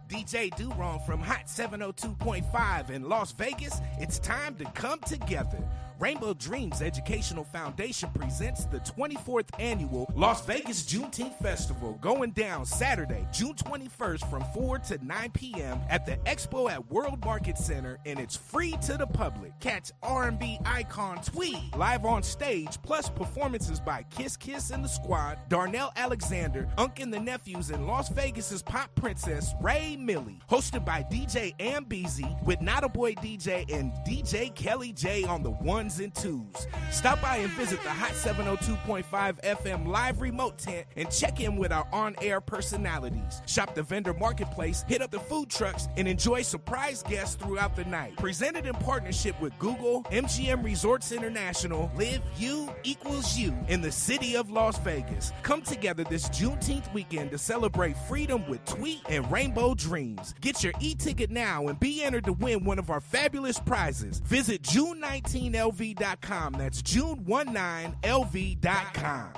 DJ Durong from Hot 702.5 in Las Vegas, it's time to come together. Rainbow Dreams Educational Foundation presents the 24th Annual Las Vegas Juneteenth Festival going down Saturday, June 21st from 4 to 9 p.m. at the Expo at World Market Center, and it's free to the public. Catch R&B icon Tweed live on stage, plus performances by Kiss Kiss and the Squad, Darnell Alexander, Unk and the Nephews, and Las Vegas's pop princess Ray Millie. Hosted by DJ Ambeezy with Not a Boy DJ and DJ Kelly J on the ones and twos. Stop by and visit the Hot 702.5 FM live remote tent and check in with our on-air personalities. Shop the vendor marketplace, hit up the food trucks, and enjoy surprise guests throughout the night. Presented in partnership with Google, MGM Resorts International, Live You Equals You in the city of Las Vegas. Come together this Juneteenth weekend to celebrate freedom with Tweet and Rainbow Dreams. Get your e-ticket now and be entered to win one of our fabulous prizes. Visit June19LV.com. That's June19LV.com.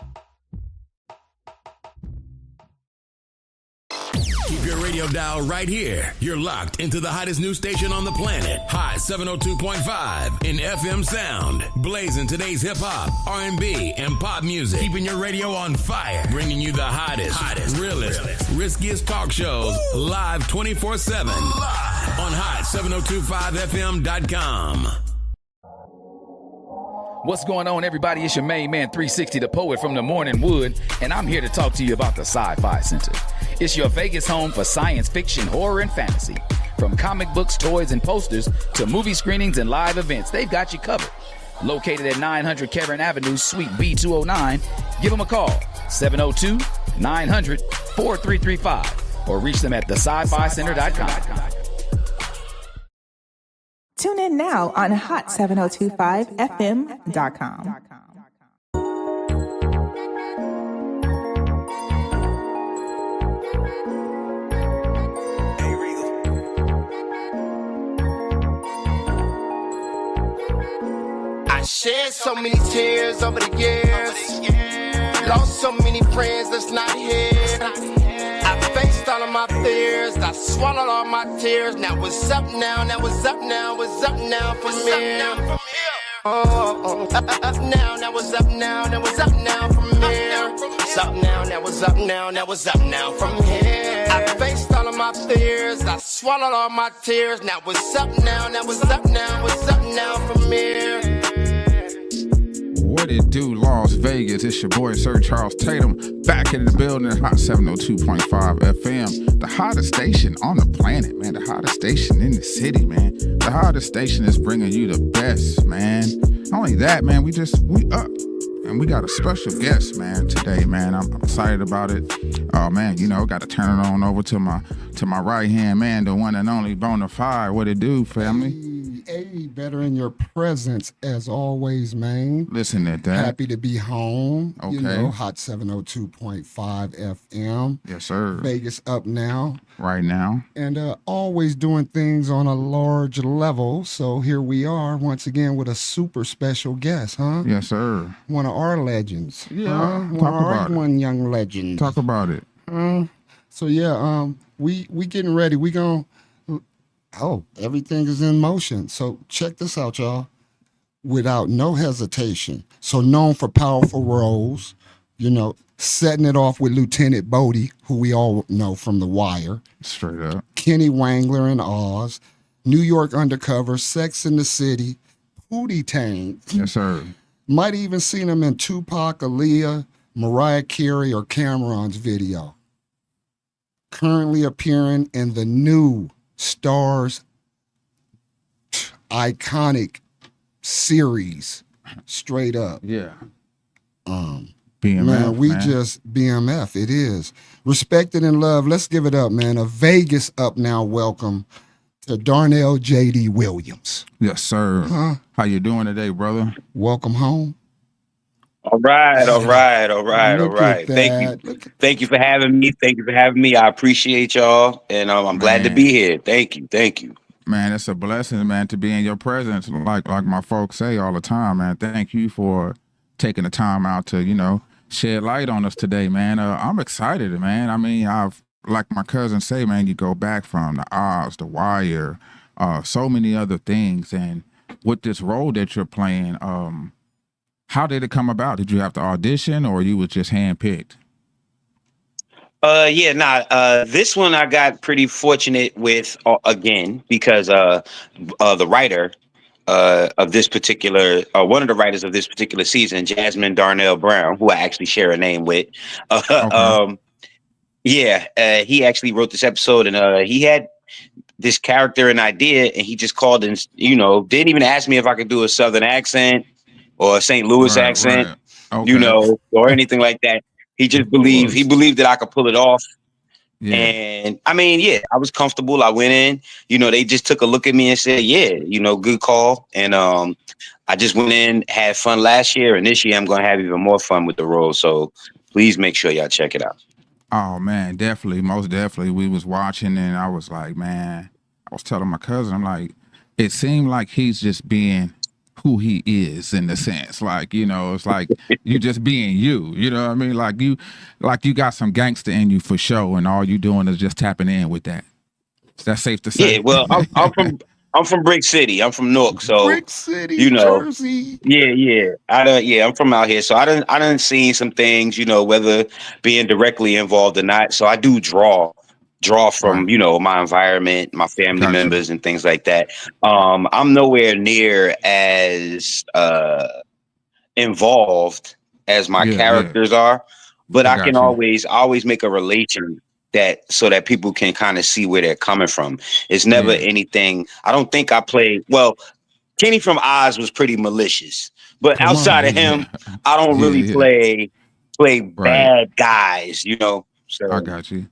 Keep your radio dial right here. You're locked into the hottest news station on the planet. Hot 702.5 in FM sound. Blazing today's hip-hop, R&B, and pop music. Keeping your radio on fire. Bringing you the hottest, realest, riskiest talk shows live 24/7 on hot7025fm.com. What's going on, everybody? It's your main man, 360, the poet from the Morning Wood, and I'm here to talk to you about the Sci-Fi Center. It's your Vegas home for science fiction, horror, and fantasy. From comic books, toys, and posters to movie screenings and live events, they've got you covered. Located at 900 Caron Avenue, Suite B209, give them a call, 702-900-4335, or reach them at thescificenter.com. Tune in now on hot7025fm.com. I shared so many tears over the years, lost so many friends that's not here. I faced all of my fears, I swallowed all my tears. Now what's up now, what's up now, what's up now from here? Oh, up now what's up now, what's up now from here? What's up now, what's up now, what's up now from here? I faced all of my fears, I swallowed all my tears. Now what's up now, what's up now, what's up now from here? What it do, Las Vegas? It's your boy, Sir Charles Tatum, back in the building at Hot 702.5 FM. The hottest station on the planet, man. The hottest station in the city, man. The hottest station is bringing you the best, man. Not only that, man, we up. And we got a special guest, man, today, man. I'm excited about it. Oh, man, got to turn it on over to my right-hand man, the one and only Bonafied. What it do, family? Hey, better in your presence as always, man. Listen at that. Happy to be home. Okay. Hot 702.5 FM. Yes, sir. Vegas up now. Right now. And always doing things on a large level. So here we are once again with a super special guest, huh? Yes, sir. One of our legends. Yeah. Talk about it. One young legend. Talk about it. So yeah, we getting ready. We gonna. Oh, everything is in motion. So check this out, y'all. Without no hesitation. So known for powerful roles, setting it off with Lieutenant Bodie, who we all know from The Wire. Straight up. Kenny Wangler in Oz, New York Undercover, Sex in the City, Pootie Tang. Yes, sir. Might even seen him in Tupac, Aaliyah, Mariah Carey, or Cameron's video. Currently appearing in the new Star's iconic series, straight up. Yeah. BMF, man, just BMF. It is respected and loved. Let's give it up, man. A Vegas up now. Welcome to Darnell J.D. Williams. Yes, sir. How you doing today, brother? Welcome home. All right. Thank you for having me. I appreciate y'all, and I'm glad to be here. Thank you. Man, it's a blessing, man, to be in your presence. Like my folks say all the time, man. Thank you for taking the time out to, shed light on us today, man. I'm excited, man. I mean, I've like my cousin say, man, you go back from the Oz, the Wire, so many other things, and with this role that you're playing, how did it come about? Did you have to audition, or you was just handpicked? This one I got pretty fortunate with again because the writer of this particular, one of the writers of this particular season, Jasmine Darnell Brown, who I actually share a name with. Okay. He actually wrote this episode, and he had this character and idea, and he just called and didn't even ask me if I could do a Southern accent or a St. Louis accent, Right. Okay. or anything like that. He just believed that I could pull it off. Yeah. And I mean, I was comfortable. I went in, they just took a look at me and said, good call. And I just went in, had fun last year, and this year I'm going to have even more fun with the role. So please make sure y'all check it out. Oh man, definitely, most definitely. We was watching, and I was like, man, I was telling my cousin, I'm like, it seemed like he's just being who he is in the sense, like, it's like you just being you, you know what I mean? Like you got some gangster in you for sure, and all you doing is just tapping in with that. Is that safe to say? Yeah, well, I'm from Brick City. I'm from Newark, so Brick City, Jersey. I'm from out here, so I done seen some things, whether being directly involved or not. So I do draw from Right. my environment, my family Gotcha. members, and things like that. I'm nowhere near as involved as my Yeah. characters are, but I got can you. always make a relation so that people can kind of see where they're coming from. It's never Yeah. anything. I don't think I played well. Kenny from Oz was pretty malicious, but Come outside on. of Yeah. him, I don't really Yeah. play Right. bad guys, I So got you.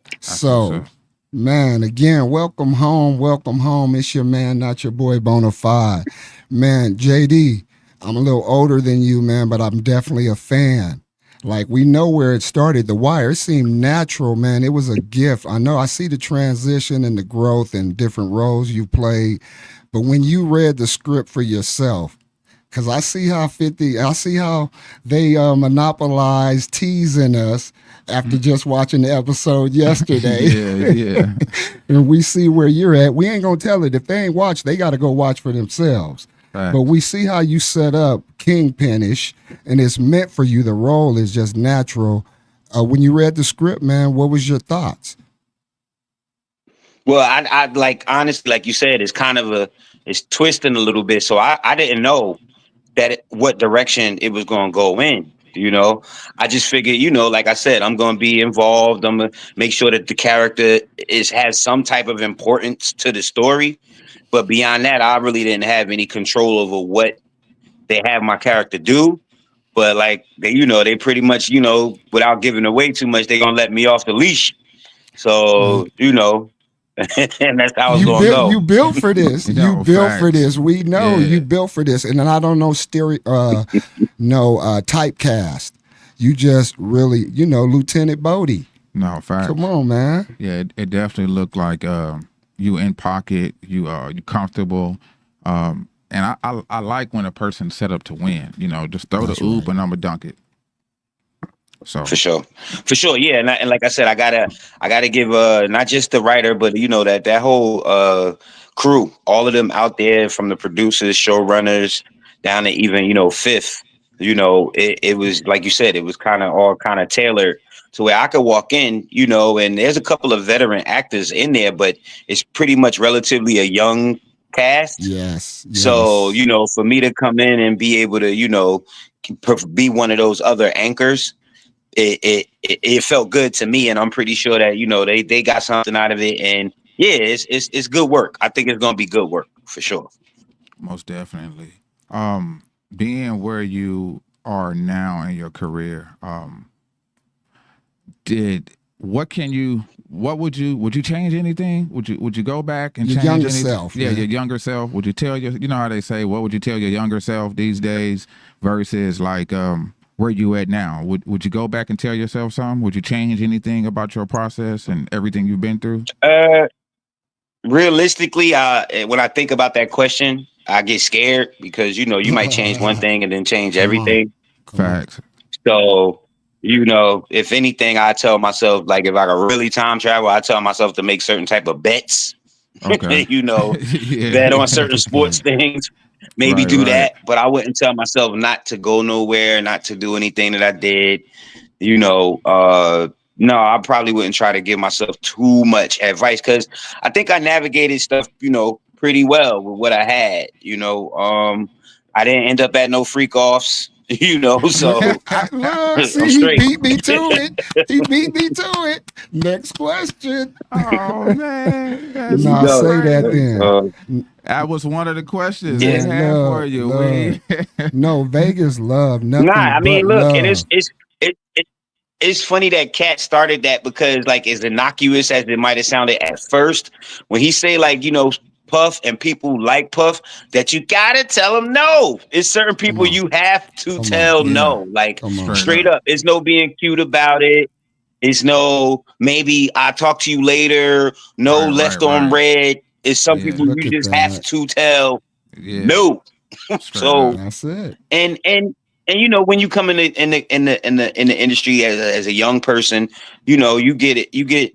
That's what's So, up. man, again, welcome home. Welcome home. It's your man, not your boy Bonafied. Man, JD, I'm a little older than you, man, but I'm definitely a fan. Like, we know where it started. The Wire, it seemed natural, man. It was a gift. I know I see the transition and the growth and different roles you played. But when you read the script for yourself, because I see how they monopolize teasing us after just watching the episode yesterday. Yeah. And we see where you're at. We ain't gonna tell it. If they ain't watched, they gotta go watch for themselves. Right. But we see how you set up Kingpin-ish, and it's meant for you. The role is just natural. When you read the script, man, what was your thoughts? Well, I like honestly, like you said, it's twisting a little bit. So I didn't know what direction it was going to go in. I just figured, like I said, I'm going to be involved. I'm going to make sure that the character has some type of importance to the story. But beyond that, I really didn't have any control over what they have my character do. But like they pretty much, without giving away too much, they're going to let me off the leash. So, and that's how it's going to go. You built for this. You built for facts. this. We know Yeah. you built for this. And then I don't know typecast. You just really, Lieutenant Bodie. No, facts. Come on, man. Yeah, it definitely looked like you in pocket, you comfortable, and I like when a person's set up to win. Just throw That's the oop right. and I'ma dunk it. So For sure, yeah, and like I said, I gotta give not just the writer, but that whole crew, all of them out there, from the producers, showrunners, down to even Fifth. It was like you said, it was all kind of tailored to where I could walk in, and there's a couple of veteran actors in there, but it's pretty much relatively a young cast. Yes. So for me to come in and be able to be one of those other anchors. It felt good to me, and I'm pretty sure that they got something out of it, and it's good work. I think it's gonna be good work for sure. most definitely, being where you are now in your career, would you change anything? Would you go back and Your change younger anything? self, Yeah, man. your younger self. Would you tell how they say, what would you tell your younger self these days versus like where you at now? Would you go back and tell yourself something? Would you change anything about your process and everything you've been through? Realistically, when I think about that question, I get scared because you might change one thing and then change Come on. everything. Come on. Facts. So You know, if anything, I tell myself, like, if I could really time travel, I tell myself to make certain type of bets. Okay. You know, Yeah. bet on certain Good sports point. things. Maybe Right, do right. that, but I wouldn't tell myself not to go nowhere, not to do anything that I did. You know, no, I probably wouldn't try to give myself too much advice because I think I navigated stuff, you know, pretty well with what I had. You know, I didn't end up at no freak offs. You know, so Look, I'm see, he straight. beat me to it. He beat me to it. Next question. Oh man, that's You Nah, so know, say that crazy. then. That was one of the questions we yeah. Man, had for love, you. love. No, Vegas love, Nah, nothing I but mean, look, and love. it's funny that Cat started that because, like, as innocuous as it might have sounded at first, when he say, like, you know, Puff and people like Puff, that you gotta tell them no. It's certain Come people on, you have to come on, tell Yeah, no. Like, come on. straight straight up. up. It's no being cute about it. It's no maybe I talk to you later. No Right, right, left on right. red. It's some Yeah, people Look you at just have that. to tell yeah, no. straight So up. That's it. and you know, when you come in the industry as a young person, you know, you get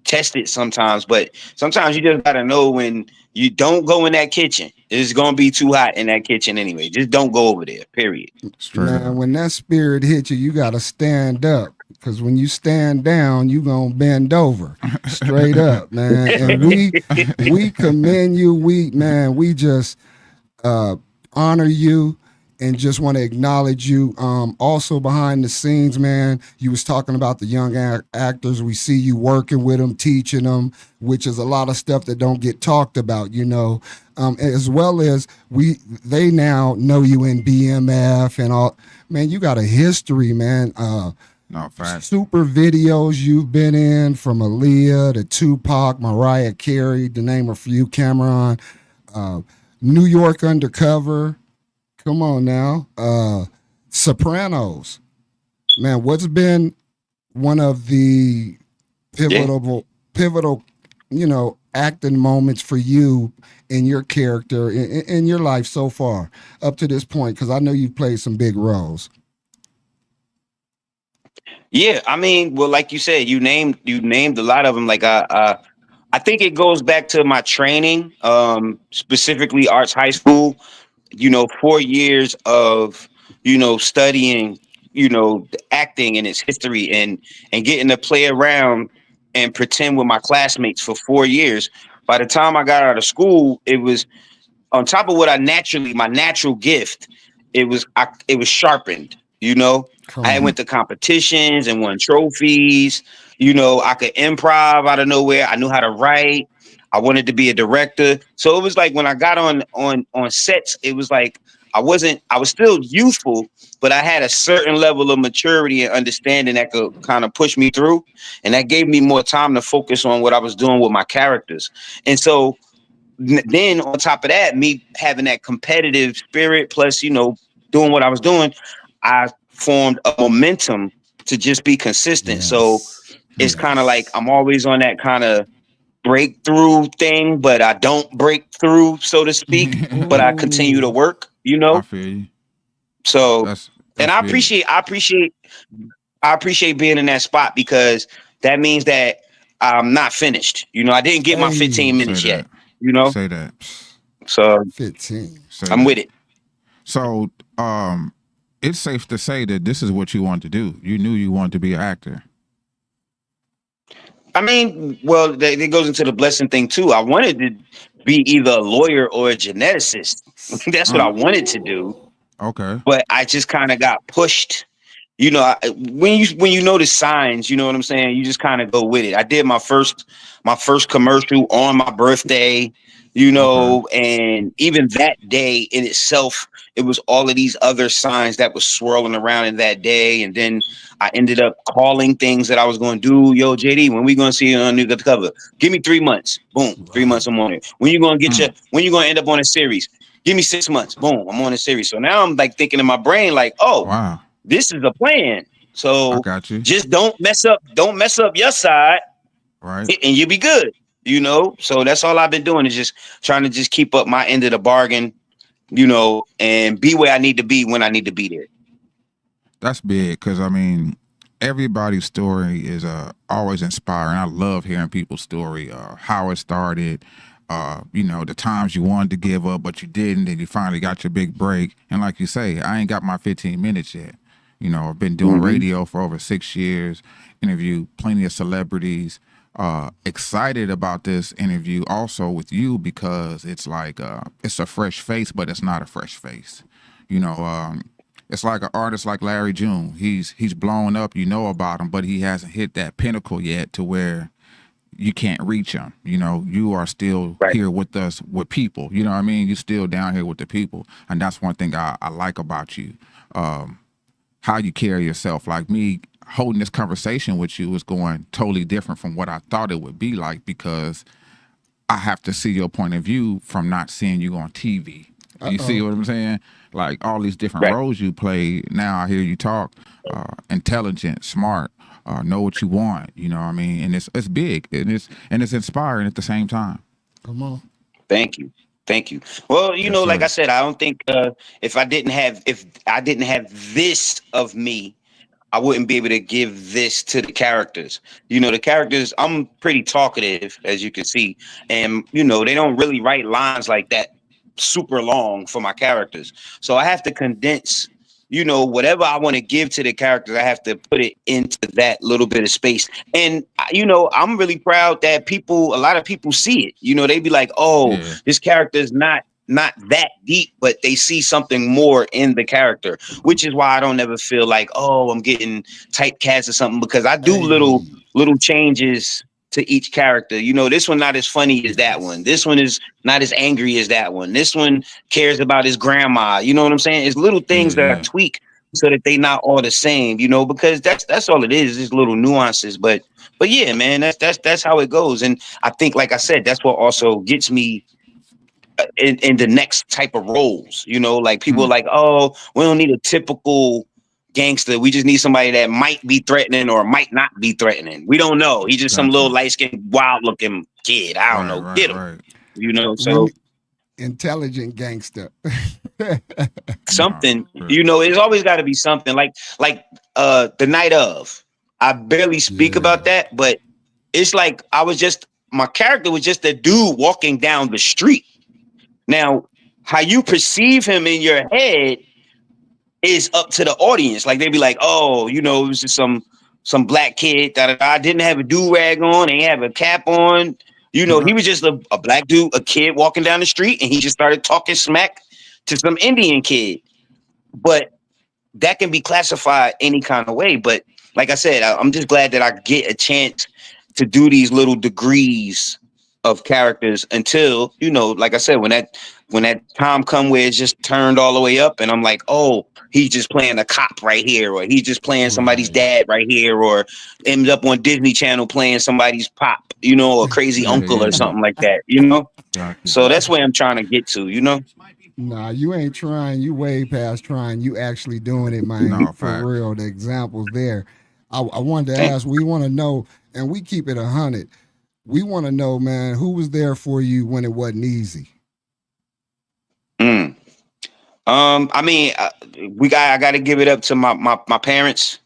tested sometimes, but sometimes you just gotta know when you don't go in that kitchen. It's gonna be too hot in that kitchen anyway. Just don't go over there. Period. Straight Man, up. when that spirit hits you, you gotta stand up. Cause when you stand down, you gonna bend over. Straight up, man. And we commend you. We just honor you and just want to acknowledge you. Also behind the scenes, man, you was talking about the young actors. We see you working with them, teaching them, which is a lot of stuff that don't get talked about, you know. As well as they now know you in BMF and all. Man, you got a history, man. No, facts. Super videos you've been in, from Aaliyah to Tupac, Mariah Carey, to name a few, Cameron, New York Undercover. Come on now. Sopranos. Man, what's been one of the Yeah. pivotal, you know, acting moments for you in your character in your life so far up to this point? Because I know you've played some big roles. Yeah, I mean, well, like you said, you named a lot of them. Like I think it goes back to my training, specifically Arts High School. You know, 4 years of, you know, studying, you know, the acting and its history, and getting to play around and pretend with my classmates for 4 years. By the time I got out of school, it was on top of what my natural gift. It was sharpened. You know, Come I on. went to competitions and won trophies. You know, I could improv out of nowhere. I knew how to write. I wanted to be a director. So it was like when I got on sets, it was like I was still youthful, but I had a certain level of maturity and understanding that could kind of push me through. And that gave me more time to focus on what I was doing with my characters. And so then on top of that, me having that competitive spirit, plus, you know, doing what I was doing, I formed a momentum to just be consistent. So Yes. it's kind of like Yes. I'm always on that kind of breakthrough thing, but I don't break through, so to speak, but I continue to Ooh. work, you I know? feel you. So, That's and that's big. I appreciate being in that spot because that means that I'm not finished. You know, I didn't get my 15 Hey, Say minutes yet, that. you know? Say that. So 15. Say I'm with that. it. So, it's safe to say that this is what you want to do. You knew you wanted to be an actor. I mean, well, that goes into the blessing thing too. I wanted to be either a lawyer or a geneticist. That's what I wanted to do, Okay. but I just kind of got pushed. You know, when you notice signs, you know what I'm saying. You just kind of go with it. I did my first commercial on my birthday. You Okay. know, and even that day in itself, it was all of these other signs that was swirling around in that day, and then I ended up calling things that I was going to do. Yo, JD, when we going to see you on the cover? Give me 3 months. Boom, 3 months. Right. I'm on it. When you going to get Mm. when you going to end up on a series? Give me 6 months. Boom, I'm on a series. So now I'm like thinking in my brain, like, oh, Wow. this is a plan. I So got you. just don't mess up your side, Right. and you'll be good. You know, so that's all I've been doing is just trying to just keep up my end of the bargain, you know, and be where I need to be when I need to be there. That's big because I mean, everybody's story is always inspiring. I love hearing people's story, how it started, the times you wanted to give up, but you didn't, and you finally got your big break. And like you say, I ain't got my 15 minutes yet. I've been doing radio for over 6 years, interviewed plenty of celebrities. Excited about this interview also with you because it's like it's a fresh face, but it's not a fresh face. It's like an artist like Larry June. He's blown up, about him, but he hasn't hit that pinnacle yet to where you can't reach him. You are still here with us, with people. You know what I mean? You're still down here with the people. And that's one thing I like about you. How you carry yourself. Like me holding this conversation with you is going totally different from what I thought it would be like, because I have to see your point of view from not seeing you on TV. You see what I'm saying? Like all these different roles you play. Now I hear you talk, intelligent, smart, know what you want. You know what I mean? And it's big, and it's inspiring at the same time. Come on. Thank you. Well, like I said, I don't think if I didn't have this of me, I wouldn't be able to give this to the characters. The characters, I'm pretty talkative, as you can see, and they don't really write lines like that super long for my characters. So I have to condense, whatever I want to give to the characters, I have to put it into that little bit of space. And, I'm really proud that a lot of people see it. They be like, oh, this character is not that deep, but they see something more in the character, which is why I don't ever feel like, oh, I'm getting typecast or something, because I do little changes to each character. This one not as funny as that one. This one is not as angry as that one. This one cares about his grandma. You know what I'm saying? It's little things that I tweak so that they not all the same, because that's all it is. Just little nuances. But yeah, man, that's how it goes. And I think, like I said, that's what also gets me in the next type of roles. Like people are like, oh, we don't need a typical gangster. We just need somebody that might be threatening or might not be threatening. We don't know. He's just some little light-skinned, wild-looking kid. I don't know. Get him. So intelligent gangster. Something. It's always got to be something. Like the night of. I barely speak about that, but it's like my character was just a dude walking down the street. Now, how you perceive him in your head is up to the audience. Like they'd be like, oh, it was just some black kid that didn't have a do-rag on, ain't have a cap on. He was just a black dude, a kid walking down the street, and he just started talking smack to some Indian kid. But that can be classified any kind of way. But like I said, I'm just glad that I get a chance to do these little degrees of characters until, like I said, when that time come where it's just turned all the way up and I'm like, oh, he's just playing a cop right here, or he's just playing somebody's dad right here, or ends up on Disney Channel playing somebody's pop, or crazy uncle or something like that, So that's where I'm trying to get to, Nah, you ain't trying. You way past trying. You actually doing it, man. No, for real. The examples there. I wanted to ask, we want to know, and we keep it 100. We want to know, man, who was there for you when it wasn't easy? I mean, I got to give it up to my parents,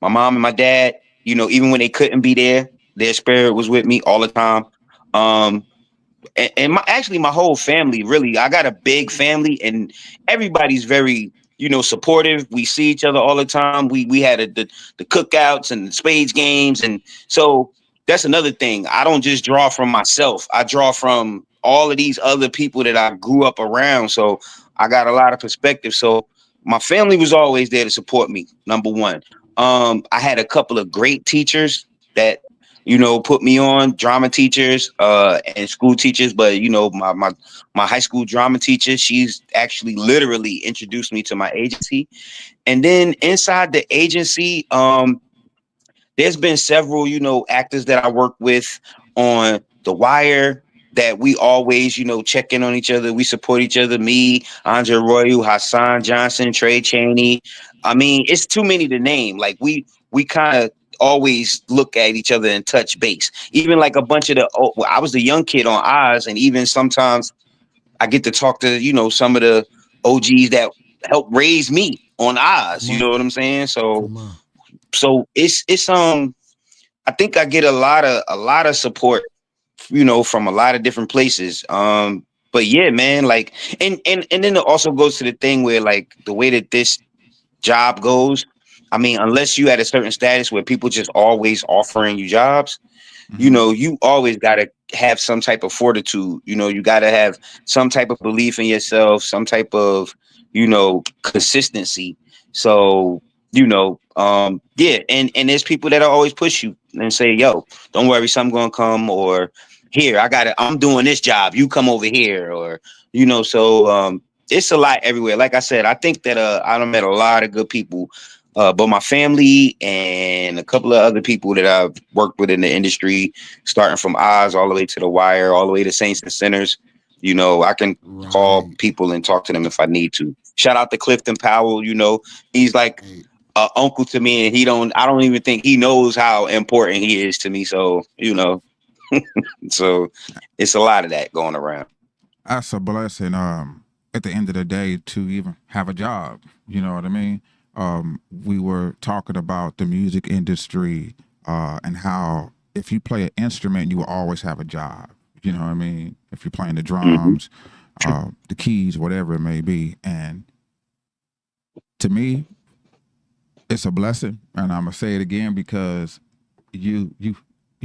my mom and my dad. Even when they couldn't be there, their spirit was with me all the time. And my whole family, really. I got a big family, and everybody's very, supportive. We see each other all the time. We had the cookouts and the spades games, and so that's another thing. I don't just draw from myself. I draw from all of these other people that I grew up around. So I got a lot of perspective. So my family was always there to support me. Number one. I had a couple of great teachers that, put me on, drama teachers, and school teachers. But, my high school drama teacher, she's actually literally introduced me to my agency. And then inside the agency, there's been several, actors that I work with on The Wire that we always, check in on each other. We support each other. Me, Andre Royal, Hassan Johnson, Trey Chaney. I mean, it's too many to name. Like we kind of always look at each other and touch base. Even like a bunch of I was the young kid on Oz, and even sometimes I get to talk to, some of the OGs that helped raise me on Oz. You know what I'm saying? So So it's I think I get a lot of support, from a lot of different places. But yeah, man, like, and then it also goes to the thing where, like, the way that this job goes, I mean, unless you at a certain status where people just always offering you jobs, you always got to have some type of fortitude. You got to have some type of belief in yourself, some type of, consistency. So, yeah. And there's people that always push you and say, yo, don't worry, something going to come, or here, I'm doing this job. You come over here, or, so, it's a lot everywhere. Like I said, I think that, I met a lot of good people, but my family and a couple of other people that I've worked with in the industry, starting from Oz all the way to The Wire, all the way to Saints and Sinners. I can call people and talk to them if I need to. Shout out to Clifton Powell. He's like uncle to me, and I don't even think he knows how important he is to me. So, so it's a lot of that going around. That's a blessing. At the end of the day, to even have a job, you know what I mean? We were talking about the music industry, and how if you play an instrument, you will always have a job. You know what I mean? If you're playing the drums, the keys, whatever it may be. And to me, it's a blessing. And I'm gonna say it again because you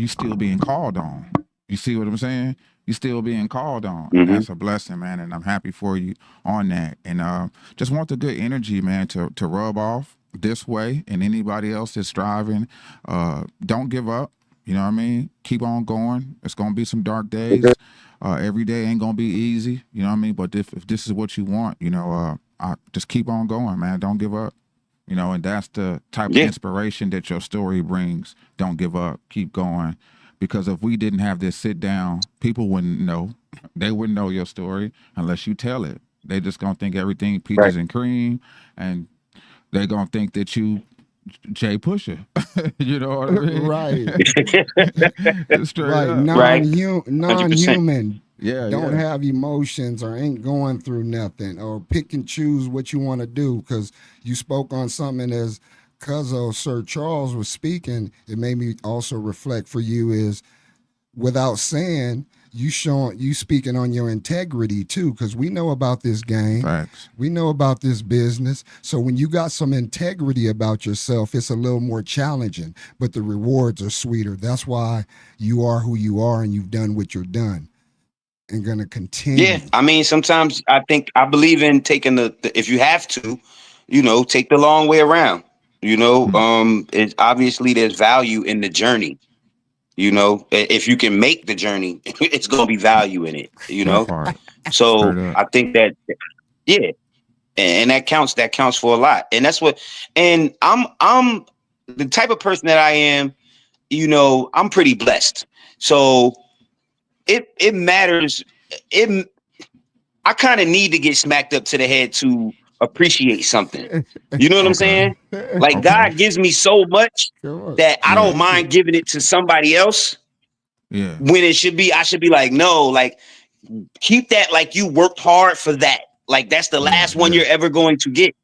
still being called on. You see what I'm saying? You still being called on. And that's a blessing, man. And I'm happy for you on that. And just want the good energy, man, to rub off this way, and anybody else that's striving. Don't give up. You know what I mean? Keep on going. It's gonna be some dark days. Every day ain't gonna be easy. You know what I mean? But if this is what you want, I just keep on going, man. Don't give up. And that's the type of inspiration that your story brings. Don't give up. Keep going. Because if we didn't have this sit down, people wouldn't know. They wouldn't know your story unless you tell it. They just gonna think everything peaches and cream, and they gonna think that you Jay Pusher. You know what I mean? Right. Straight Right. up. Non-human. Yeah. Don't have emotions or ain't going through nothing, or pick and choose what you want to do. Because you spoke on something as Cuzzo, Sir Charles was speaking, it made me also reflect for you is, without saying, you speaking on your integrity too, because we know about this game. Facts. We know about this business. So when you got some integrity about yourself, it's a little more challenging, but the rewards are sweeter. That's why you are who you are, and you've done what you've done and going to continue. Yeah. I mean, sometimes I believe in taking if you have to, take the long way around. It's obviously there's value in the journey. If you can make the journey, it's gonna be value in it. So I think that, yeah, and that counts. That counts for a lot, and that's what. And I'm the type of person that I am. I'm pretty blessed. So it matters. I kind of need to get smacked up to the head to appreciate something. You know what I'm saying? Like, God gives me so much that I don't mind giving it to somebody else. Yeah. When I should be like, no, like, keep that, like, you worked hard for that. Like, that's the last one you're ever going to get.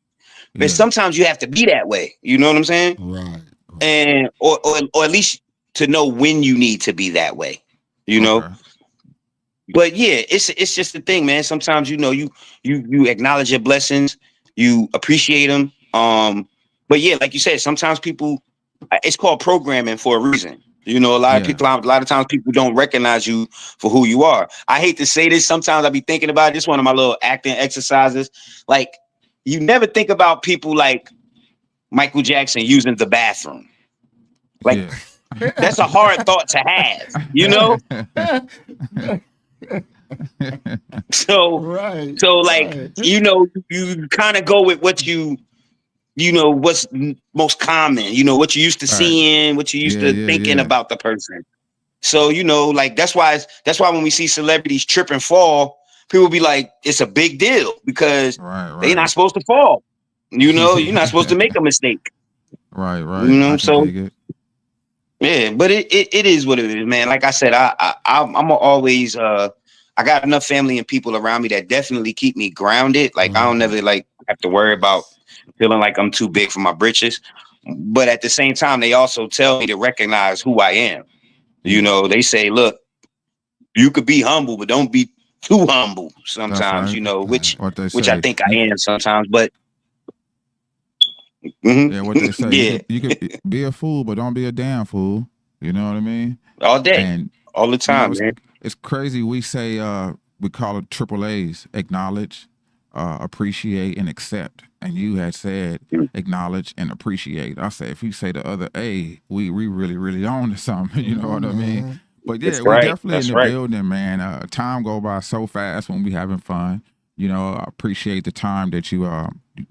But sometimes you have to be that way. You know what I'm saying? Right. And or at least to know when you need to be that way. But yeah, it's just the thing, man. Sometimes you acknowledge your blessings, you appreciate them. But yeah, like you said, sometimes people, it's called programming for a reason. A lot of times people don't recognize you for who you are. I hate to say this. Sometimes I be thinking about it. Just one of my little acting exercises. Like, you never think about people like Michael Jackson using the bathroom. Like, that's a hard thought to have, So like, you kind of go with what what's most common, what you used to seeing, what you used to thinking about the person. So, like, that's why when we see celebrities trip and fall, people be like, it's a big deal because they're not supposed to fall. You're not supposed to make a mistake. Right. So yeah, but it is what it is, man. Like I said, I'm always I got enough family and people around me that definitely keep me grounded. Like, I don't never like have to worry about feeling like I'm too big for my britches. But at the same time, they also tell me to recognize who I am. You know, they say, look, you could be humble, but don't be too humble sometimes, right. you know, which say, I think I am sometimes, but yeah, what they say, yeah, you could be a fool, but don't be a damn fool. You know what I mean? all day, And all the time, man. It's crazy. We say we call it triple A's: acknowledge, appreciate, and accept. And you had said acknowledge and appreciate. I say if you say the other A, we really really on to something. You know what I mean? But yeah, we definitely in the building, man. Time go by so fast when we having fun. You know, I appreciate the time that you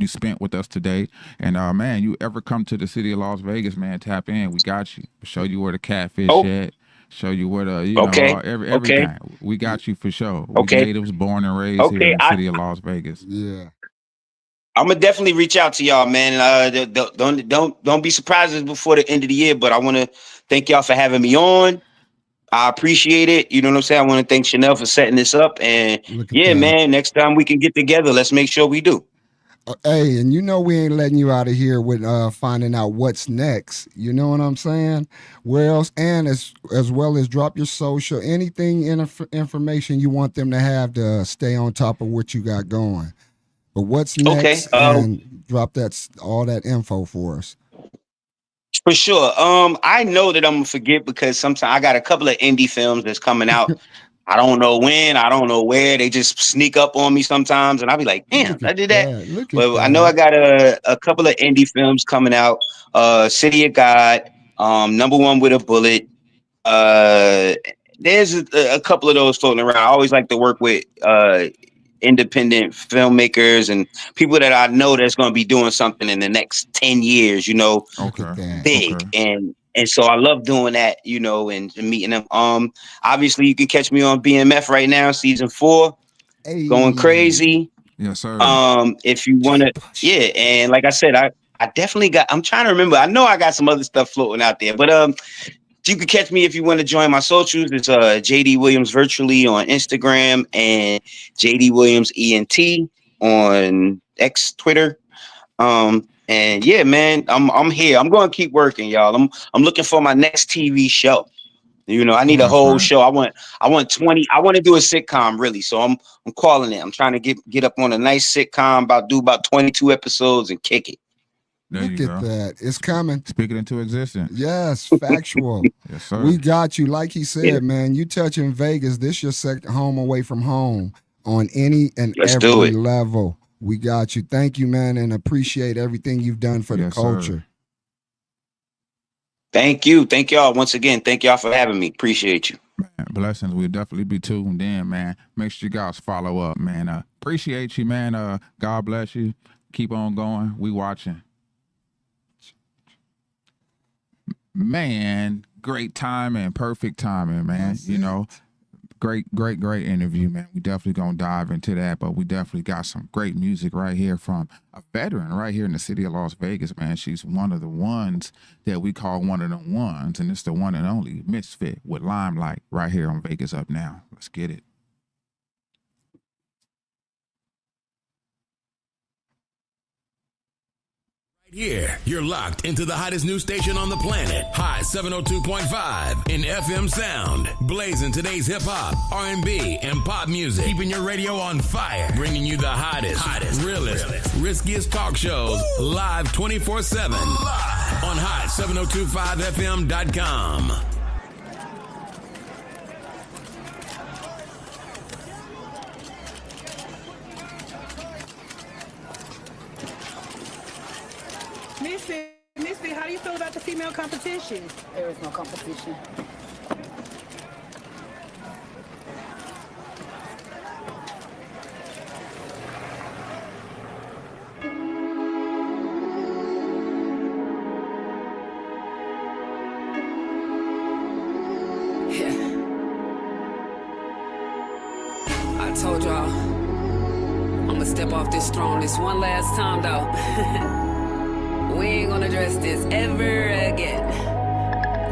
spent with us today. And man, you ever come to the city of Las Vegas, man, tap in. We got you. Show you where the catfish at. Show you where the know everything. We got you for sure. We natives born and raised here in the city of Las Vegas. Yeah. I'm gonna definitely reach out to y'all, man. Don't be surprised before the end of the year. But I want to thank y'all for having me on. I appreciate it. You know what I'm saying? I want to thank Chanel for setting this up. And yeah, man, next time we can get together, let's make sure we do. Hey, and you know we ain't letting you out of here with finding out what's next. You know what I'm saying? Where else? And as well as drop your social, anything information you want them to have to stay on top of what you got going. But what's next? And drop all that info for us. For sure. I know that I'm gonna forget because sometimes I got a couple of indie films that's coming out. I don't know when, I don't know where. They just sneak up on me sometimes, and I'll be like, "Damn, I did that." But I know I got a couple of indie films coming out. City of God, Number One with a Bullet. There's a couple of those floating around. I always like to work with independent filmmakers and people that I know that's going to be doing something in the next 10 years. You know, big and so I love doing that, you know, and meeting them. Obviously you can catch me on BMF right now, season 4, going crazy. Yes, sir. If you want to, and like I said, I definitely I'm trying to remember. I know I got some other stuff floating out there, but you can catch me if you want to join my socials. It's JD Williams Virtually on Instagram and JD Williams ENT on X Twitter. And yeah, man, I'm here. I'm going to keep working, y'all. I'm looking for my next TV show. You know, I need a whole show. I want 20. I want to do a sitcom, really. So I'm calling it. I'm trying to get up on a nice sitcom, about 22 episodes and kick it. Look at that. It's coming. Speak it into existence. Yes, factual. Yes, sir. We got you. Like he said, man, you touching Vegas. This your second home away from home on any and every level. We got you. Thank you, man, and appreciate everything you've done for the culture. Sir. Thank you. Thank y'all. Once again, thank y'all for having me. Appreciate you. Man, blessings. We'll definitely be tuned in, man. Make sure you guys follow up, man. Appreciate you, man. God bless you. Keep on going. We watching. Man, great timing, perfect timing, man. You know, great interview, man. We definitely gonna dive into that, but we definitely got some great music right here from a veteran right here in the city of Las Vegas, man. She's one of the ones that we call one of the ones, and it's the one and only Misfit with Limelight right here on Vegas Up Now. Let's get it. Here, you're locked into the hottest news station on the planet. Hot 702.5 in FM sound. Blazing today's hip-hop, R&B, and pop music. Keeping your radio on fire. Bringing you the hottest, realest, riskiest talk shows live 24/7. Live on hot7025fm.com. Misty, how do you feel about the female competition? There is no competition. I told y'all, I'ma step off this throne this one last time though. We ain't gonna address this ever again.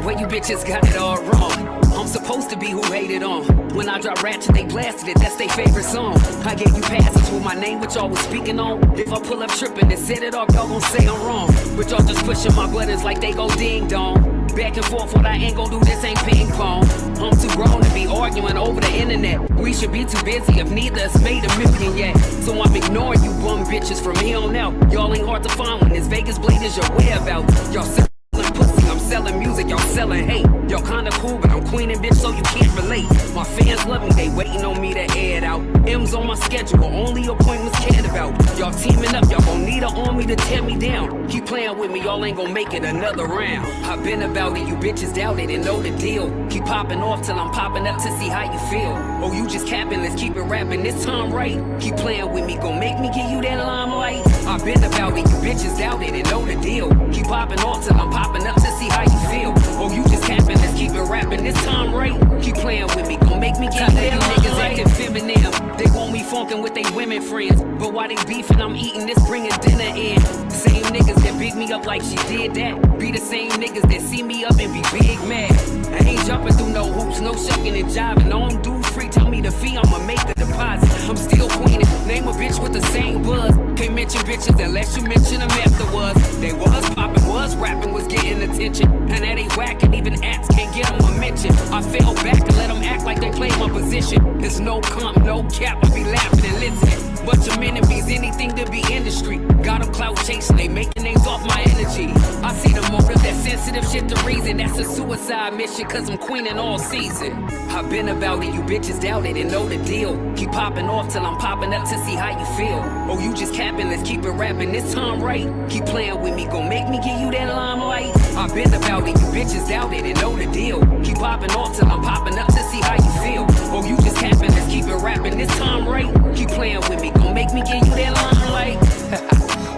Well, you bitches got it all wrong. I'm supposed to be who hated on. When I drop ratchet, they blasted it, that's their favorite song. I gave you passes with my name, which y'all was speaking on. If I pull up tripping and set it off, y'all gon' say I'm wrong. But y'all just pushing my buttons like they go ding dong. Back and forth, what I ain't gon' do, this ain't ping pong. I'm too grown to be arguing over the internet. We should be too busy if neither has made $1 million yet. So I'm ignoring you bum bitches from here on out. Y'all ain't hard to find when this Vegas blade is your whereabouts. Y'all selling pussy, I'm selling music, y'all selling hate. Y'all kinda cool, but I'm queening bitch, so you can't relate. My fans love me, they waiting on me to air it out. M's on my schedule, only appointments cared about. Y'all teaming up, y'all gon' need an army to tear me down. Keep playing with me, y'all ain't gon' make it another round. I've been about it, you bitches doubt it and know the deal. Keep popping off till I'm popping up to see how you feel. Oh, you just capping, let's keep it rapping this time right. Keep playing with me, gon' make me give you that limelight. I've been about it, you bitches doubt it and know the deal. Keep popping off till I'm popping up to see how you feel. Oh, you just capping, let's keep it rapping this time right. Keep playing with me, gon' make me give you that limelight. Niggas acting feminine, they want me funkin' with they women friends. But while they beefing, I'm eating this, bringing dinner in. Same niggas that big me up like she did that. Be the same niggas that see me up and be big mad. I ain't jumping through no hoops, no shucking and jiving. All I'm do free, tell me the fee, I'ma make the deposit. I'm still queening, name a bitch with the same buzz. Can't mention bitches unless you mention them afterwards. They was popping, was rapping, was getting attention. And that ain't whacking, even acts can't get them a mention. I fell back and let them act like they played my position. There's no comp, no cap, I be laughing and listening. Bunch of enemies, anything to be industry. Got them clout chasing, they making names off my energy. I see the motive, that sensitive shit the reason. That's a suicide mission, cause I'm queening all season. I've been about it, you bitches doubt it and know the deal. Keep popping off till I'm popping up to see how you feel. Oh, you just capping, let's keep it rapping this time right. Keep playing with me, gon' make me give you that limelight. I've been about it, you bitches doubt it and know the deal. Keep popping off till I'm popping up to see how you feel. Oh, you just capping, let's keep it rapping this time right. Keep playing with me, gon' make me give you that limelight.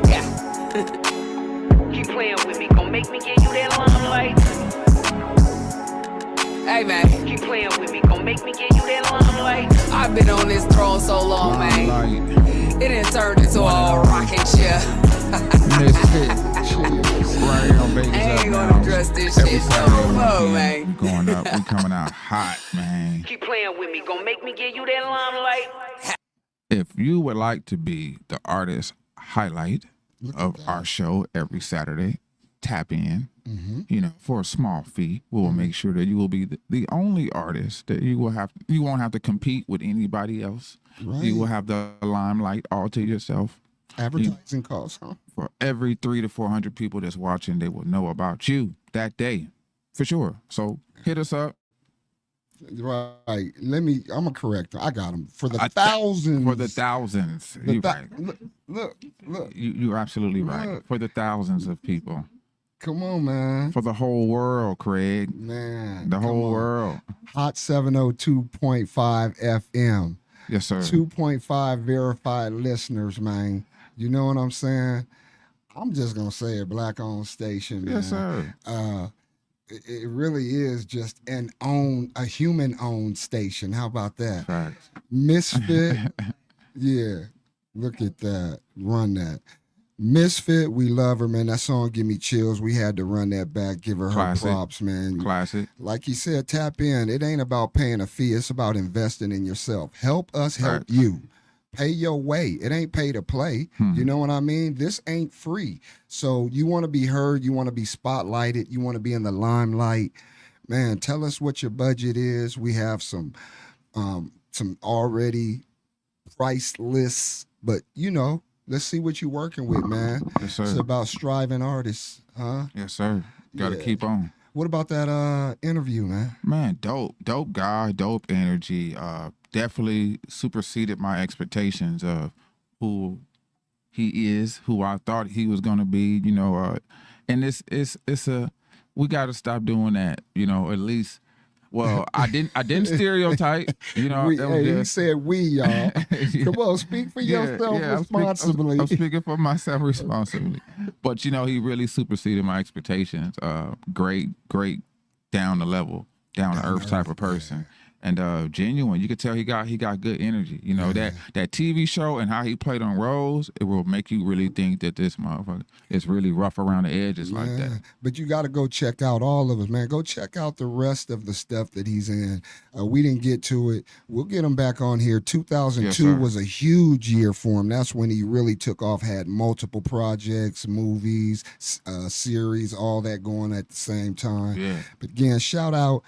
Yeah. Keep playing with me, gon' make me give you that limelight. Hey man, keep playing with me, gon' make me give you that limelight. I've been on this throne so long, man. It done turned into a rocking chair. Right on Vegas. I ain't gonna address this shit no more, man. We going up, we coming out hot, man. Keep playing with me, gon' make me give you that limelight. If you would like to be the artist highlight of our show every Saturday, tap in. You know, for a small fee, we will make sure that you will be the only artist that you won't have to compete with anybody else. Right. You will have the limelight all to yourself. Advertising costs, huh? For every 300 to 400 people that's watching, they will know about you that day, for sure. So hit us up. Right. I'm gonna correct them. I got them for the thousands. For the thousands. You're right. Look. You're absolutely right. Look. For the thousands of people. Come on, man. For the whole world, Craig. Man. The whole world. Hot 702.5 FM. Yes, sir. 2.5 verified listeners, man. You know what I'm saying? I'm just gonna say a black-owned station, man. Yes, sir. It really is just a human-owned station. How about that? Facts. Misfit. Yeah. Look at that. Run that. Misfit, we love her, man. That song give me chills. We had to run that back, give her Classic. her props, man. Classic. Like he said, tap in. It ain't about paying a fee. It's about investing in yourself. Help us help you. Pay your way. It ain't pay to play. You know what I mean? This ain't free. So you want to be heard. You want to be spotlighted. You want to be in the limelight. Man, tell us what your budget is. We have some already price lists, but you know, let's see what you're working with, man. Yes, sir. It's about striving artists, huh? Yes, sir. Got to keep on. What about that interview, man? Man, dope guy, dope energy. Definitely superseded my expectations of who he is, who I thought he was gonna be. You know, and we got to stop doing that. You know, at least. Well, I didn't stereotype. You know, he said we, y'all. Come on, speak for yourself responsibly. I'm speaking for myself responsibly. But you know, he really superseded my expectations. Great, down to earth type of person. and genuine. You could tell he got good energy. You know, that TV show and how he played on roles, it will make you really think that this motherfucker is really rough around the edges like that. But you got to go check out all of us, man. Go check out the rest of the stuff that he's in. We didn't get to it. We'll get him back on here. 2002 was a huge year for him. That's when he really took off, had multiple projects, movies, series, all that going at the same time. Yeah. But again, shout out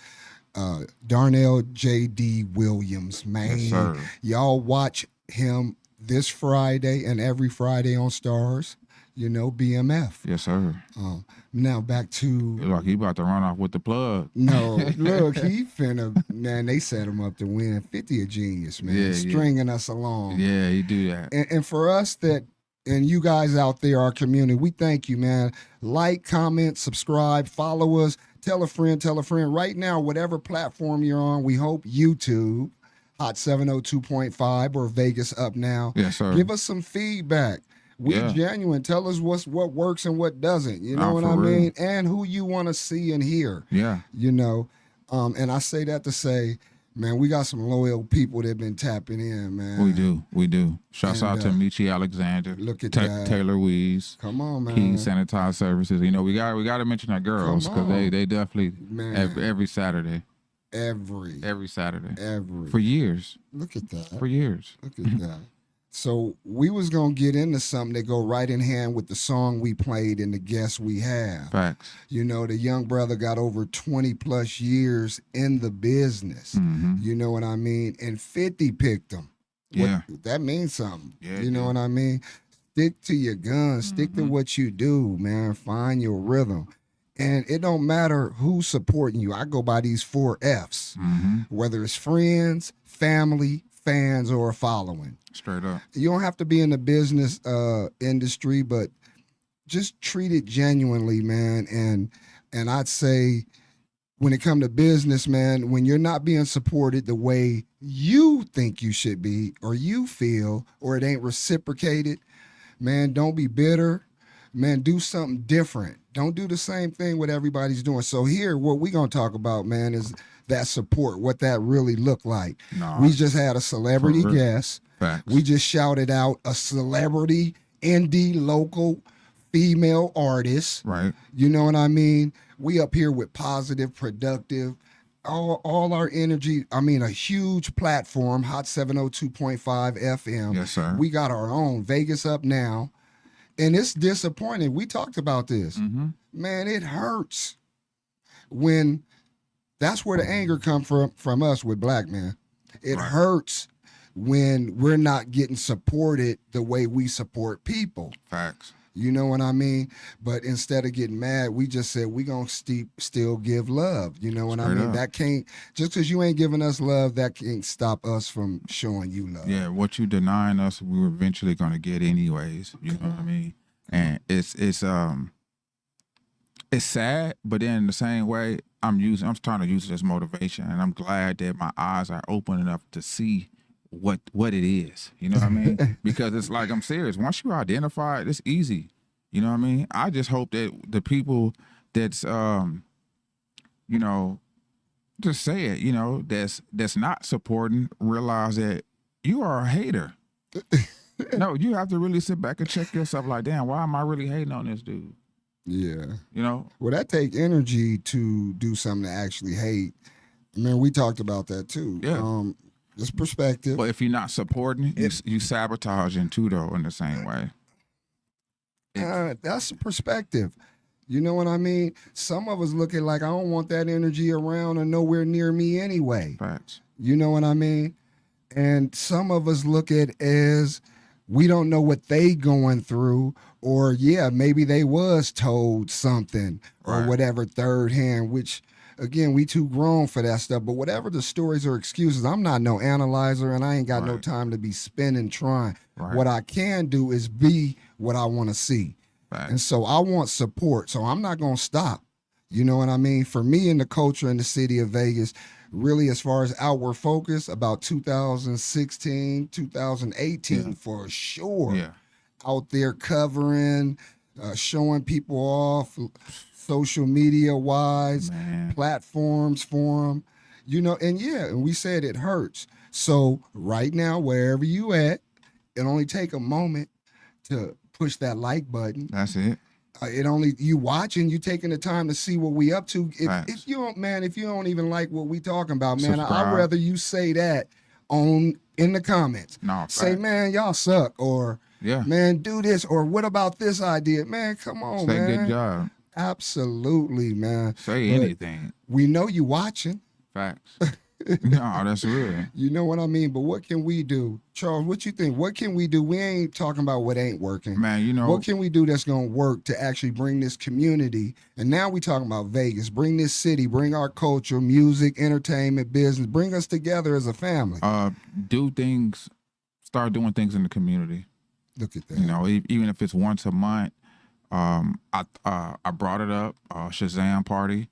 Darnell J.D. Williams, man. Yes, sir. Y'all watch him this Friday and every Friday on Stars. You know, BMF. Yes, sir. Now back to... Like he about to run off with the plug. No, look, he finna... Man, they set him up to win. 50 a genius, man. Stringing us along. Yeah, he do that. And for us that... And you guys out there, our community, we thank you, man. Like, comment, subscribe, follow us. Tell a friend, tell a friend. Right now, whatever platform you're on, we hope YouTube, Hot 702.5 or Vegas Up Now. Yes, sir. Give us some feedback. We genuine. Tell us what works and what doesn't. You know what I mean? And who you want to see and hear. Yeah. You know, and I say that to say, man, we got some loyal people that been tapping in, man. We do. Shouts out to Michi Alexander. Look at that. Taylor Weeze. Come on, man. King Sanitized Services. You know, we got to mention our girls because they definitely every Saturday. Every Saturday. For years. Look at that. For years. Look at that. So we was going to get into something that go right in hand with the song we played and the guests we have. Facts. You know, the young brother got over 20 plus years in the business. Mm-hmm. You know what I mean? And 50 picked him. Yeah. That means something. Yeah, you know what I mean? Stick to your guns. Stick to what you do, man. Find your rhythm. And it don't matter who's supporting you. I go by these 4 F's. Whether it's friends, family, fans, or a following. Straight up. You don't have to be in the business industry, but just treat it genuinely, man. And I'd say when it comes to business, man, when you're not being supported the way you think you should be or you feel, or it ain't reciprocated, man, don't be bitter. Man, do something different. Don't do the same thing what everybody's doing. So here, what we're going to talk about, man, is that support, what that really looked like. We just had a celebrity guest. Facts. We just shouted out a celebrity, indie, local, female artist. Right. You know what I mean? We up here with positive, productive, all our energy. I mean, a huge platform, Hot 702.5 FM. Yes, sir. We got our own Vegas Up Now. And it's disappointing. We talked about this. Man, it hurts when that's where the anger comes from us with black men. It hurts when we're not getting supported the way we support people. Facts. You know what I mean? But instead of getting mad, we just said we gonna still give love. You know what I mean? That can't, just because you ain't giving us love, that can't stop us from showing you love. Yeah, what you denying us, we were eventually gonna get anyways. You know what I mean? And it's sad, but then in the same way, I'm trying to use it as motivation, and I'm glad that my eyes are open enough to see what it is. You know what I mean? Because it's like, I'm serious. Once you identify it, it's easy. You know what I mean? I just hope that the people that's you know, just say it, you know, that's not supporting, realize that you are a hater. No, you have to really sit back and check yourself like, damn, why am I really hating on this dude? Yeah. You know? Well, that take energy to do something to actually hate. I mean, we talked about that too. Yeah. It's perspective. But if you're not supporting, you sabotaging too, though, in the same way. That's a perspective. You know what I mean? Some of us look at like, I don't want that energy around or nowhere near me anyway. Facts. You know what I mean? And some of us look at as we don't know what they going through, or maybe they was told something or whatever third hand, which again, we too grown for that stuff. But whatever the stories or excuses, I'm not no analyzer, and I ain't got no time to be spinning trying. What I can do is be what I want to see. And so I want support. So I'm not going to stop. You know what I mean? For me in the culture in the city of Vegas, really as far as outward focus, about 2016, 2018 for sure. Yeah. Out there covering, showing people off, social media wise, platforms for them. And we said it hurts. So right now, wherever you at, it only take a moment to push that like button. That's it. It only you watching, you taking the time to see what we up to. If you don't even like what we talking about, man, I'd rather you say that in the comments. No, say, man, y'all suck, or man, do this, or what about this idea, man? Come on, man. Say good job. Absolutely, man. Say anything. We know you watching. Facts. No, that's real. You know what I mean? But what can we do? Charles, what you think? What can we do? We ain't talking about what ain't working. Man, what can we do that's going to work to actually bring this community? And now we talking about Vegas. Bring this city, bring our culture, music, entertainment, business. Bring us together as a family. Start doing things in the community. Look at that. Even if it's once a month. I brought it up, Shazam party,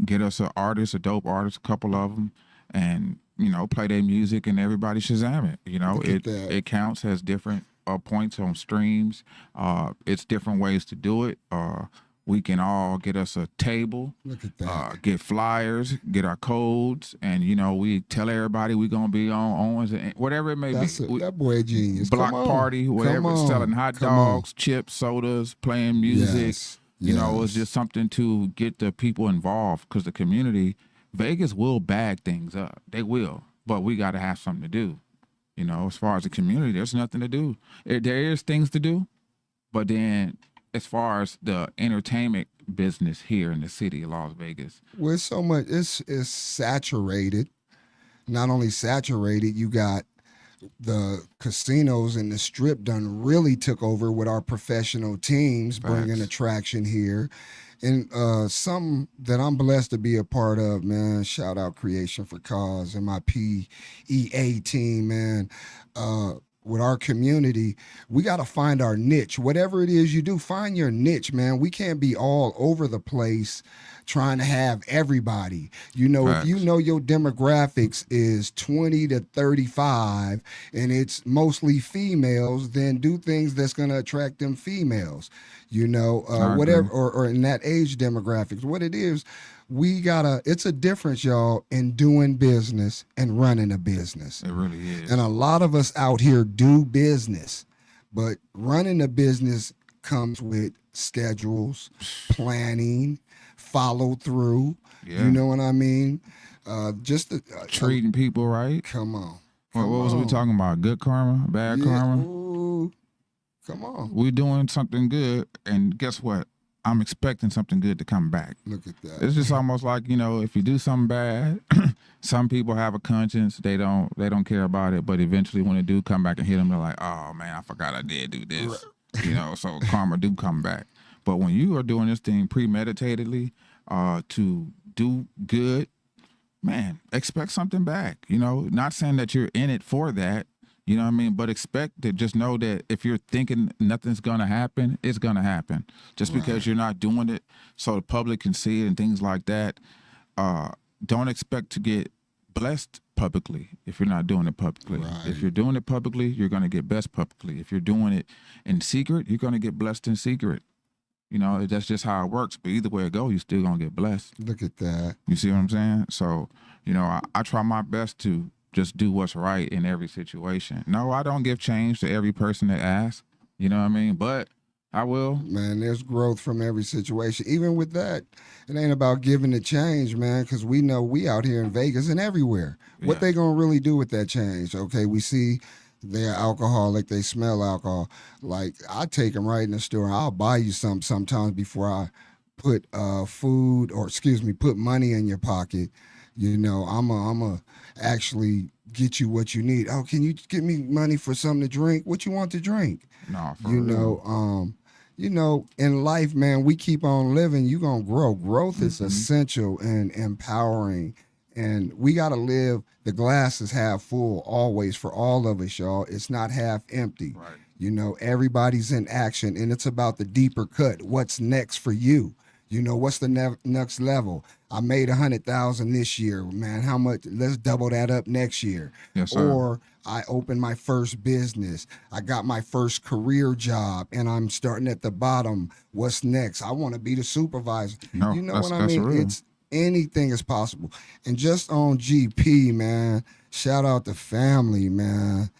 get us a dope artist, a couple of them, and, play their music and everybody Shazam it. It counts as different points on streams. It's different ways to do it. We can all get us a table, look at that. Get flyers, get our codes, and we tell everybody we're gonna be on Owens and whatever it may be. That boy genius. Block party, whatever, selling hot dogs, chips, sodas, playing music. It's just something to get the people involved, because the community, Vegas will bag things up. They will, but we got to have something to do. As far as the community, there's nothing to do. There is things to do, but then, as far as the entertainment business here in the city of Las Vegas, well, so much. It's saturated. Not only saturated, you got the casinos and the strip done really took over with our professional teams, bringing attraction here. And something that I'm blessed to be a part of, man. Shout out Creation for Cause and my PEA team, man. With our community, we got to find our niche. Whatever it is you do, find your niche, man. We can't be all over the place trying to have everybody. If you know your demographics is 20 to 35 and it's mostly females, then do things that's going to attract them females. Whatever, or in that age demographics. What it is, it's a difference, y'all, in doing business and running a business. It really is. And a lot of us out here do business, but running a business comes with schedules, planning, follow through. Yeah. You know what I mean? Treating people right. Come on. What was we talking about? Good karma, bad karma? Ooh, come on. We're doing something good, and guess what? I'm expecting something good to come back. Look at that. It's just almost like, if you do something bad, some people have a conscience. They don't care about it, but eventually when it do come back and hit them, they're like, oh man, I forgot I did do this. Right. So karma do come back. But when you are doing this thing premeditatedly to do good, man, expect something back. Not saying that you're in it for that. You know what I mean? But expect to just know that if you're thinking nothing's going to happen, it's going to happen. Just because you're not doing it so the public can see it and things like that, don't expect to get blessed publicly if you're not doing it publicly. Right. If you're doing it publicly, you're going to get blessed publicly. If you're doing it in secret, you're going to get blessed in secret. That's just how it works. But either way it goes, you're still going to get blessed. Look at that. You see what I'm saying? So, I try my best to just do what's right in every situation. No, I don't give change to every person that asks. You know what I mean? But I will. Man, there's growth from every situation. Even with that, it ain't about giving the change, man, because we know we out here in Vegas and everywhere. Yeah. What they going to really do with that change? Okay, we see they're alcoholic, they smell alcohol. Like, I take them right in the store. I'll buy you something sometimes before I put put money in your pocket. I'm a actually get you what you need. Oh, can you give me money for something to drink? What you want to drink? No, for real. In life, man, we keep on living. You're going to grow. Growth is essential and empowering. And we got to live. The glass is half full always for all of us, y'all. It's not half empty. Right. Everybody's in action, and it's about the deeper cut. What's next for you? What's the next level? I made 100,000 this year, man. How much? Let's double that up next year. Yes, sir. Or I opened my first business. I got my first career job, and I'm starting at the bottom. What's next? I want to be the supervisor. No, you know what I mean? Real. It's anything is possible. And just on GP, man, shout out to family, man.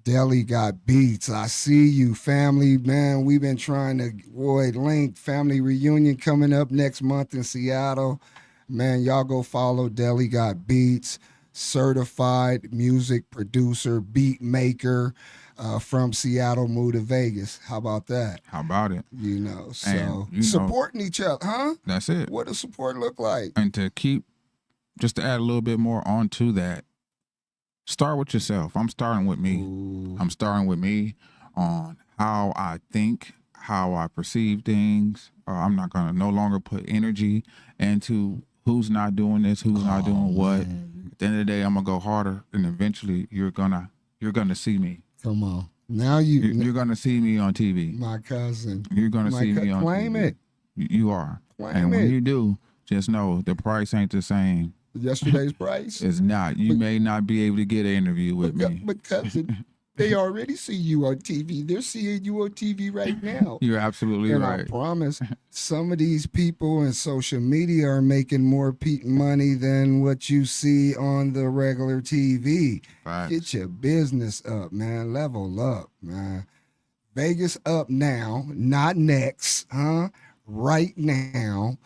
Deli got beats. I see you, family, man. We've been trying to link family reunion coming up next month in Seattle. Man, y'all go follow Deli got beats, certified music producer, beat maker from Seattle, moved to Vegas. How about that? How about it? You know, so And, you know, supporting each other, huh? That's it. What does support look like? And just to add a little bit more onto that, start with yourself. I'm starting with me. Ooh. I'm starting with me on how I think, how I perceive things. I'm not going to no longer put energy into who's not doing this, who's not doing what. Man. At the end of the day, I'm going to go harder, and eventually you're gonna see me. Come on. Now You're going to see me on TV. my cousin. You're going to see me on claim TV. it. You are. Claim And when it. you do, just know the price ain't the same. Yesterday's price. It's not. You may not be able to get an interview with me. But cousin, they already see you on TV. They're seeing you on TV right now. You're absolutely And right. I promise, some of these people in social media are making more money than what you see on the regular TV. Facts. Get your business up, man. Level up, man. Vegas up now, not next, huh? Right now.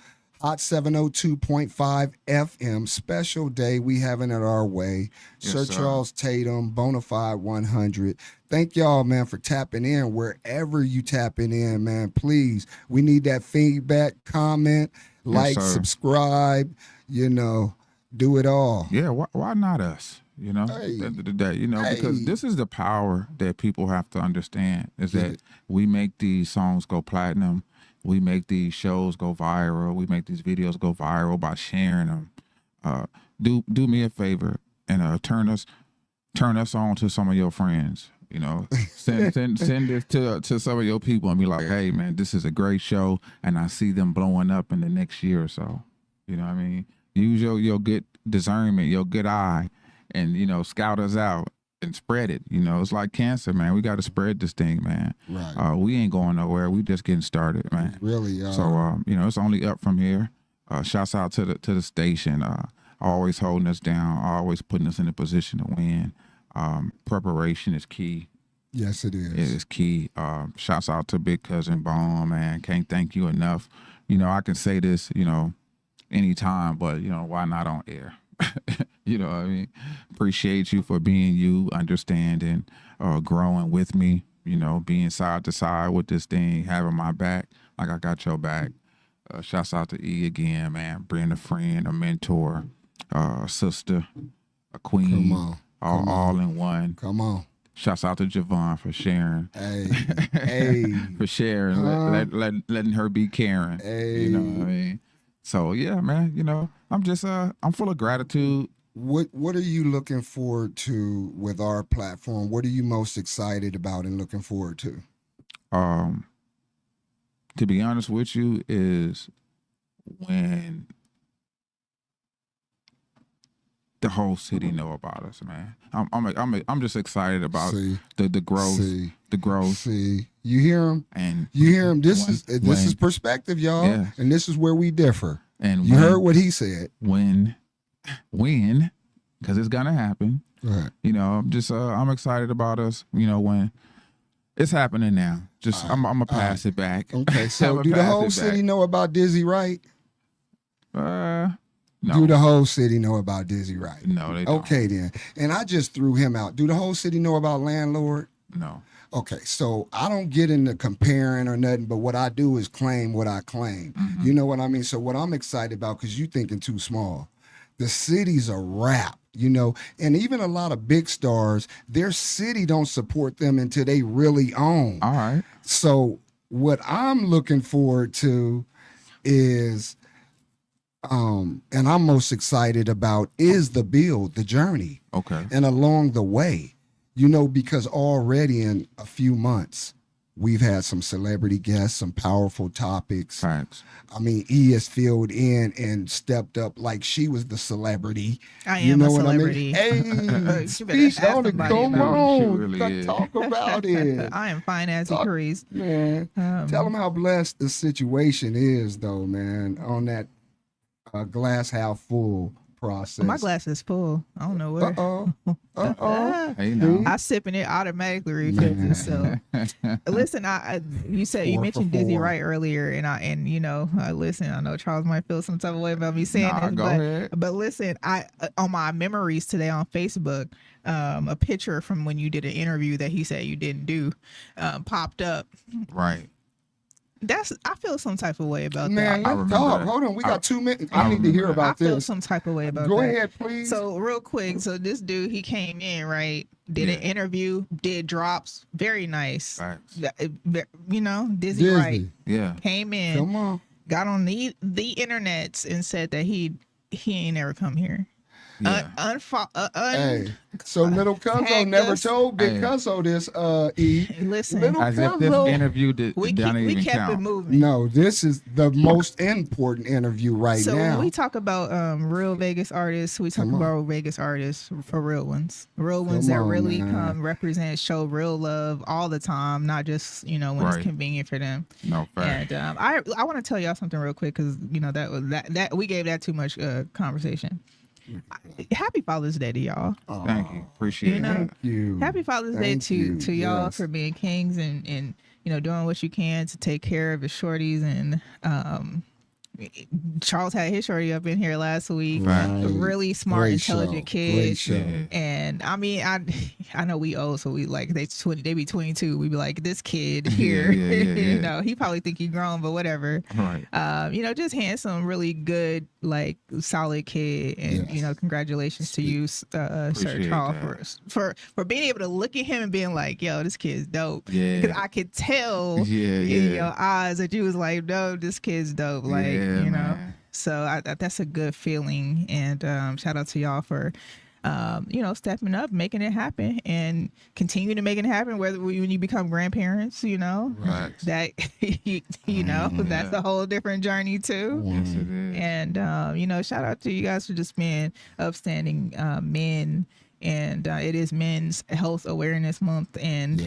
Hot 702.5 FM, special day. We having it our way. Yes, Sir sir. Charles Tatum, Bonafied 100. Thank y'all, man, for tapping in wherever you tapping in, man. Please, we need that feedback, comment, like, sir. subscribe, do it all. Yeah, why not us? Hey. At the end of the day, because Hey. this is the power that people have to understand is Get that it. we make these songs go platinum. We make these shows go viral. We make these videos go viral by sharing them. Do me a favor and turn us on to some of your friends. Send this to some of your people and be like, hey man, this is a great show, and I see them blowing up in the next year or so. You know what I mean? Use your good discernment, your good eye, and scout us out and spread it. It's like cancer, man. We got to spread this thing, man. Right. We ain't going nowhere. We just getting started, man. Really, So it's only up from here. Shouts out to the station. Always holding us down, always putting us in a position to win. Preparation is key. yes, it is. It is key. Shouts out to Big Cousin Bone, man. Can't thank you enough. I can say this, anytime, but why not on air? You know what I mean? Appreciate you for being you, understanding, growing with me, being side to side with this thing, having my back like I got your back. Shouts out to E again, man. Being a friend, a mentor, a sister, a queen, Come on. all in one. Come on. Shouts out to Javon for sharing. Hey. For sharing, letting her be Karen. Hey. You know what I mean? So yeah, man, I'm just I'm full of gratitude. What are you looking forward to with our platform? What are you most excited about and looking forward to? To be honest with you, is when the whole city know about us, man. I'm just excited about the growth, the growth. See, you hear him, and you hear him. This is perspective, y'all, Yeah. and this is where we differ. And You heard what he said. when, because it's gonna happen. Right. I'm just I'm excited about us. When it's happening now. Just I'm gonna pass it back. Okay, so I'ma do the pass whole it city back. know about Dizzy Wright? No. Do the whole city know about Dizzy Wright? No, they don't. Okay, then. And I just threw him out. Do the whole city know about Landlord? No. Okay, so I don't get into comparing or nothing, but what I do is claim what I claim. Mm-hmm. You know what I mean? So what I'm excited about, because you thinking too small. The city's a wrap, and even a lot of big stars, their city don't support them until they really own. All right. So what I'm looking forward to is, and I'm most excited about, is the build, the journey. Okay. And along the way, because already in a few months, we've had some celebrity guests, some powerful topics. Facts. I mean, E has filled in and stepped up like she was the celebrity. I am a celebrity. Hey, You better speak ask on it. somebody Come about it. She on. really is. Talk about it. I am fine as he Talk- crease. Man, tell them how blessed the situation is, though, man, on that glass half full process. My glass is full. I don't know where. Hey, no. I sipping it automatically refills itself. Listen, you said you mentioned Dizzy Wright earlier, and you know, listen, I know Charles might feel some type of way about me saying this, but listen, I on my memories today on Facebook, a picture from when you did an interview that he said you didn't do popped up. Right. I feel some type of way about that. Man, let's talk. Hold on, we got 2 minutes. I need to hear about this. I feel some type of way about that. Go ahead, please. So real quick, so this dude, he came in, right? Did an interview, did drops, very nice. You know, Dizzy Wright. Yeah. Came in. Come on. Got on the internets and said that he ain't never come here. Yeah. Hey, so little Cuzzo never told Big Cuzzo this. Listen, little as if this interview did we kept it moving. No, this is the most important interview now. So when we talk about real Vegas artists, we talk about Vegas artists for real ones that really come represent, show real love all the time, not just when it's convenient for them. No fact. And I want to tell y'all something real quick because that we gave that too much conversation. Happy Father's Day to y'all. Thank you. Appreciate it. Thank you. Happy Father's Day to y'all for being kings and doing what you can to take care of the shorties. And Charles had his shorty up in here last week. Right. A really smart, intelligent kid. And I mean, I know we old, so we like they be 22. We be like, this kid here, he probably think he grown, but whatever. Right. Just handsome, really good, like solid kid. And congratulations to you, Sir Charles, for being able to look at him and being like, yo, this kid's dope. Yeah. Because I could tell in your eyes that you was like, no, this kid's dope. Like, man. So that's a good feeling. And shout out to y'all for stepping up, making it happen, and continue to make it happen. Whether when you become grandparents, that that's a whole different journey too. Yes, it is. And shout out to you guys for just being upstanding men. And it is Men's Health Awareness Month, and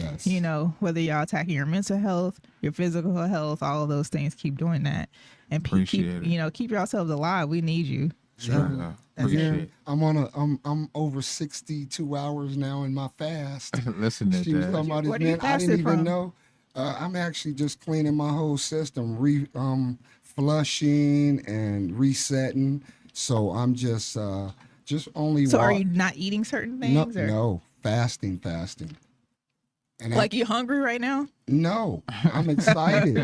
whether y'all attacking your mental health, your physical health, all of those things, keep doing that, and keep yourselves alive. We need you. Sure. I'm over 62 hours now in my fast. Listen to that. Somebody's man, I didn't even know. I'm actually just cleaning my whole system, flushing and resetting. So I'm just only. So are you not eating certain things? No, fasting. And like you hungry right now? No, I'm excited.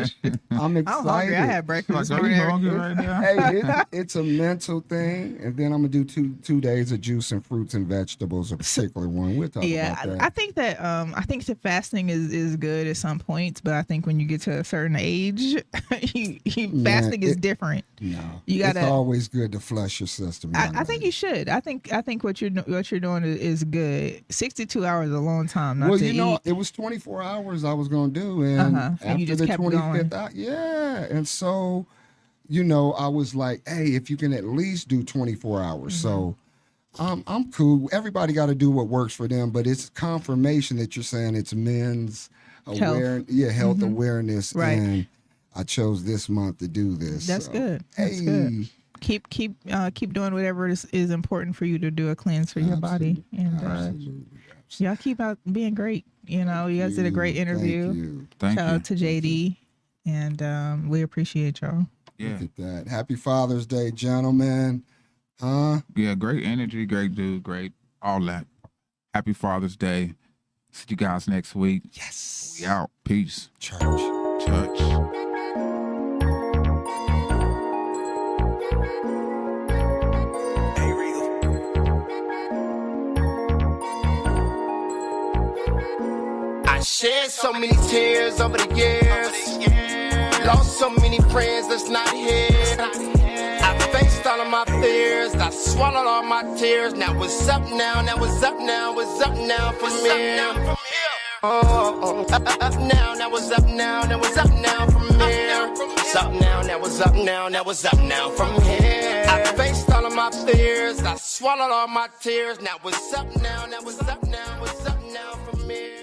I'm excited. I'm hungry. I had breakfast. Are you hungry right now? Hey, it's a mental thing, and then I'm gonna do two days of juice and fruits and vegetables. A particular one. We'll talk about that. I think that the fasting is good at some points, but I think when you get to a certain age, fasting is different. No, it's always good to flush your system. I think you should. I think what you're doing is good. 62 hours is a long time. Well, it was 24 hours I was gonna do, and after you just the kept 25th hour, and so I was like, hey, if you can at least do 24 hours. So I'm cool. Everybody got to do what works for them, but it's confirmation that you're saying it's men's health awareness, right? And I chose this month to do this. That's good. That's good. Keep doing whatever is important for you to do a cleanse for your body, and y'all keep out being great. You guys did a great interview. Thank Shout out to JD, and we appreciate y'all. Yeah. Look at that. Happy Father's Day, gentlemen. Yeah, great energy, great dude, great all that. Happy Father's Day. See you guys next week. Yes. We out. Peace. Church. Shed so many tears over the years. Lost so many friends that's not here. I faced all of my fears. I swallowed all my tears. Now what's up now? What's up now from here? Up now. Now what's up now? What's up now from here? What's up now? What's up now? What's up now from here? I faced all of my fears. I swallowed all my tears. Now what's up now? What's up now from here?